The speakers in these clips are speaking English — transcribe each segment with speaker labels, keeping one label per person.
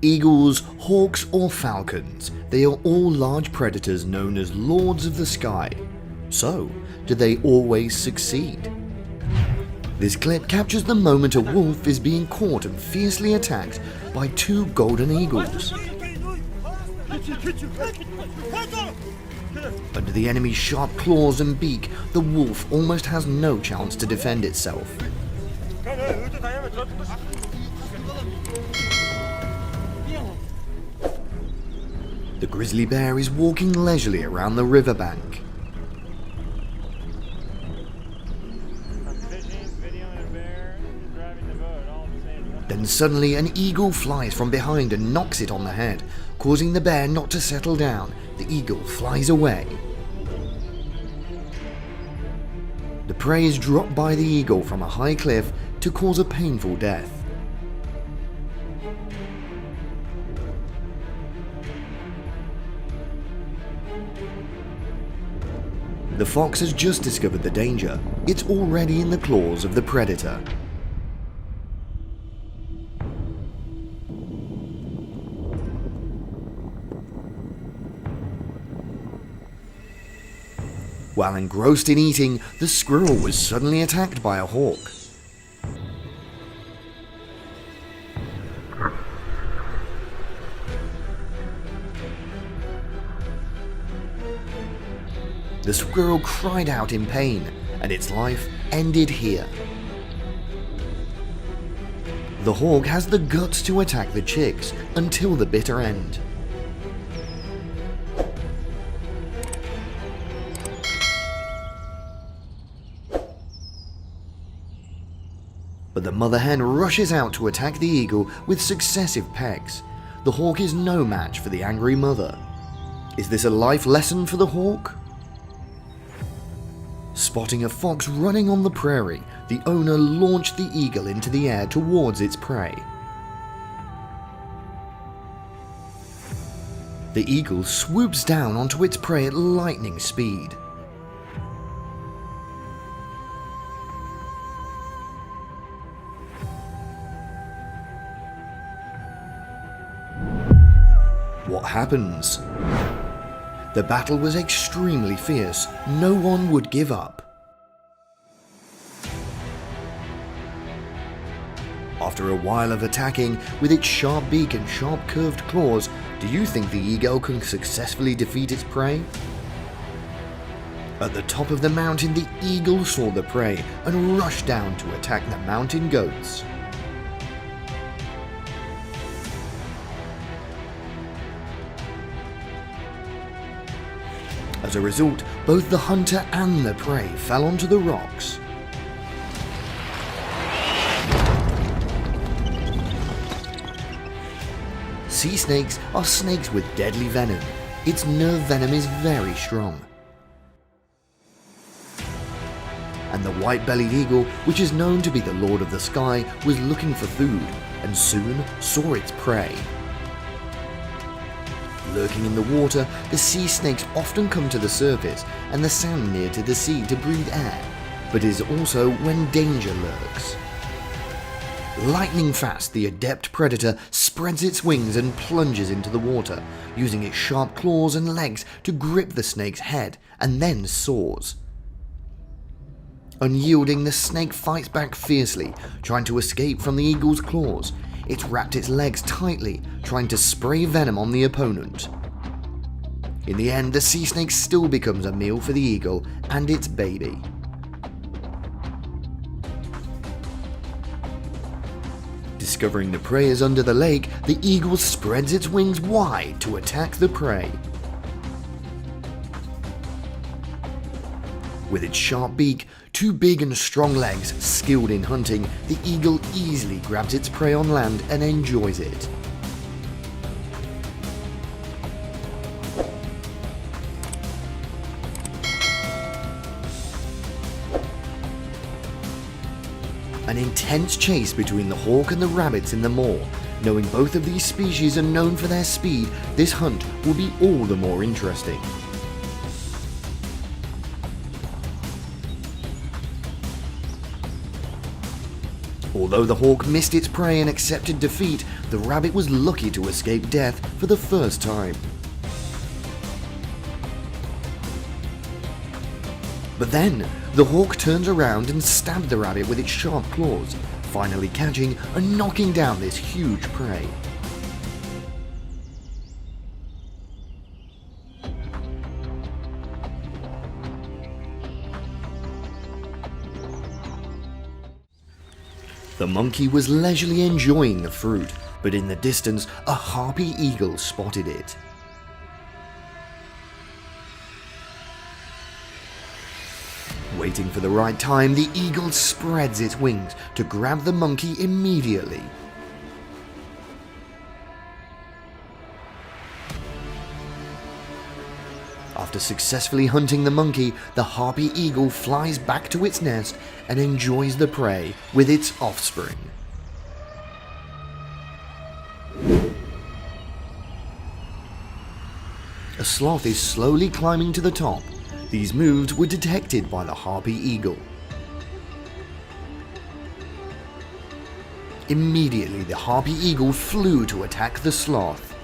Speaker 1: Eagles, hawks or falcons, they are all large predators known as lords of the sky. So, do they always succeed? This clip captures the moment a wolf is being caught and fiercely attacked by two golden eagles. Under the enemy's sharp claws and beak, the wolf almost has no chance to defend itself. The grizzly bear is walking leisurely around the riverbank. Then suddenly an eagle flies from behind and knocks it on the head, causing the bear not to settle down. The eagle flies away. The prey is dropped by the eagle from a high cliff to cause a painful death. The fox has just discovered the danger. It's already in the claws of the predator. While engrossed in eating, the squirrel was suddenly attacked by a hawk. The squirrel cried out in pain, and its life ended here. The hawk has the guts to attack the chicks until the bitter end. But the mother hen rushes out to attack the eagle with successive pecks. The hawk is no match for the angry mother. Is this a life lesson for the hawk? Spotting a fox running on the prairie, the owner launched the eagle into the air towards its prey. The eagle swoops down onto its prey at lightning speed. What happens? The battle was extremely fierce. No one would give up. After a while of attacking, with its sharp beak and sharp curved claws, do you think the eagle can successfully defeat its prey? At the top of the mountain, the eagle saw the prey and rushed down to attack the mountain goats. As a result, both the hunter and the prey fell onto the rocks. Sea snakes are snakes with deadly venom. Its nerve venom is very strong. And the white-bellied eagle, which is known to be the lord of the sky, was looking for food and soon saw its prey. Lurking in the water, the sea snakes often come to the surface and the sand near to the sea to breathe air, but it is also when danger lurks. Lightning fast, the adept predator spreads its wings and plunges into the water, using its sharp claws and legs to grip the snake's head and then soars. Unyielding, the snake fights back fiercely, trying to escape from the eagle's claws. It's wrapped its legs tightly, trying to spray venom on the opponent. In the end, the sea snake still becomes a meal for the eagle and its baby. Discovering the prey is under the lake, the eagle spreads its wings wide to attack the prey. With its sharp beak, two big and strong legs, skilled in hunting, the eagle easily grabs its prey on land and enjoys it. An intense chase between the hawk and the rabbits in the moor. Knowing both of these species are known for their speed, this hunt will be all the more interesting. Although the hawk missed its prey and accepted defeat, the rabbit was lucky to escape death for the first time. But then, the hawk turns around and stabs the rabbit with its sharp claws, finally catching and knocking down this huge prey. The monkey was leisurely enjoying the fruit, but in the distance, a harpy eagle spotted it. Waiting for the right time, the eagle spreads its wings to grab the monkey immediately. After successfully hunting the monkey, the harpy eagle flies back to its nest and enjoys the prey with its offspring. A sloth is slowly climbing to the top. These moves were detected by the harpy eagle. Immediately, the harpy eagle flew to attack the sloth.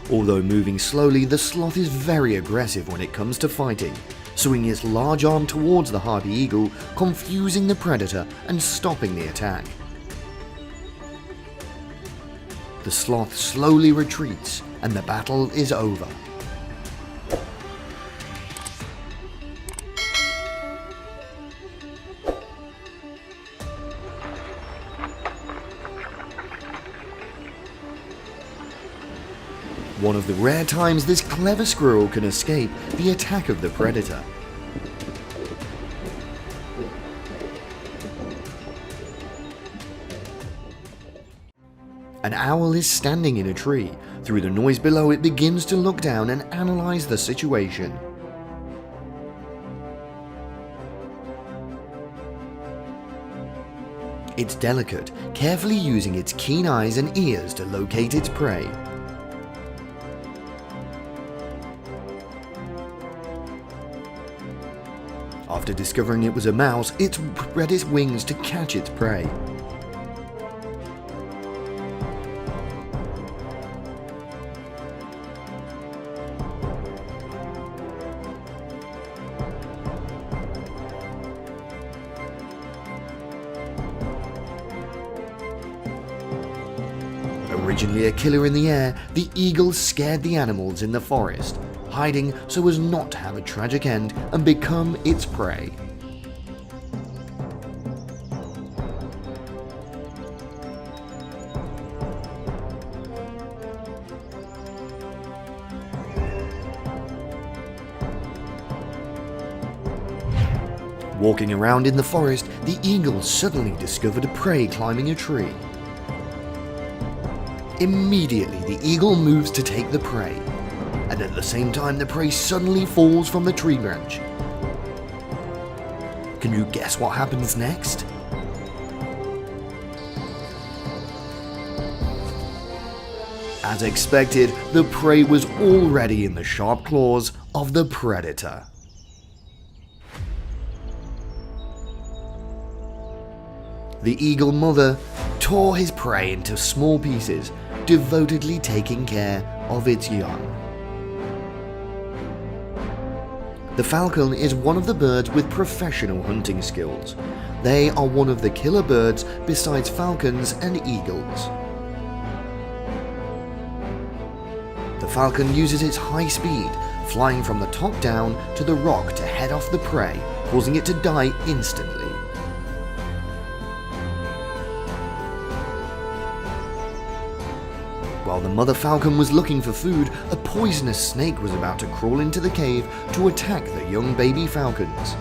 Speaker 1: Although moving slowly, the sloth is very aggressive when it comes to fighting, swinging its large arm towards the harpy eagle, confusing the predator and stopping the attack. The sloth slowly retreats, and the battle is over. One of the rare times this clever squirrel can escape the attack of the predator. An owl is standing in a tree. Through the noise below, it begins to look down and analyze the situation. It's delicate, carefully using its keen eyes and ears to locate its prey. After discovering it was a mouse, it spread its wings to catch its prey. Originally a killer in the air, the eagle scared the animals in the forest, hiding so as not to have a tragic end and become its prey. Walking around in the forest, the eagle suddenly discovered a prey climbing a tree. Immediately, the eagle moves to take the prey, and at the same time the prey suddenly falls from the tree branch. Can you guess what happens next? As expected, the prey was already in the sharp claws of the predator. The eagle mother tore his prey into small pieces, devotedly taking care of its young. The falcon is one of the birds with professional hunting skills. They are one of the killer birds besides falcons and eagles. The falcon uses its high speed, flying from the top down to the rock to head off the prey, causing it to die instantly. While the mother falcon was looking for food, a poisonous snake was about to crawl into the cave to attack the young baby falcons.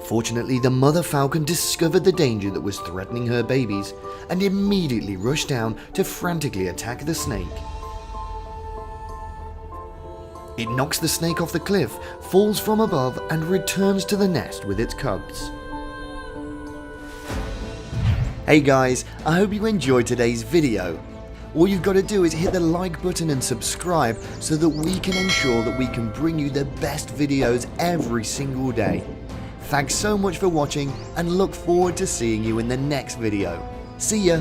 Speaker 1: Fortunately, the mother falcon discovered the danger that was threatening her babies and immediately rushed down to frantically attack the snake. It knocks the snake off the cliff, falls from above, and returns to the nest with its cubs. Hey guys, I hope you enjoyed today's video. All you've got to do is hit the like button and subscribe so that we can ensure that we can bring you the best videos every single day. Thanks so much for watching and look forward to seeing you in the next video. See ya!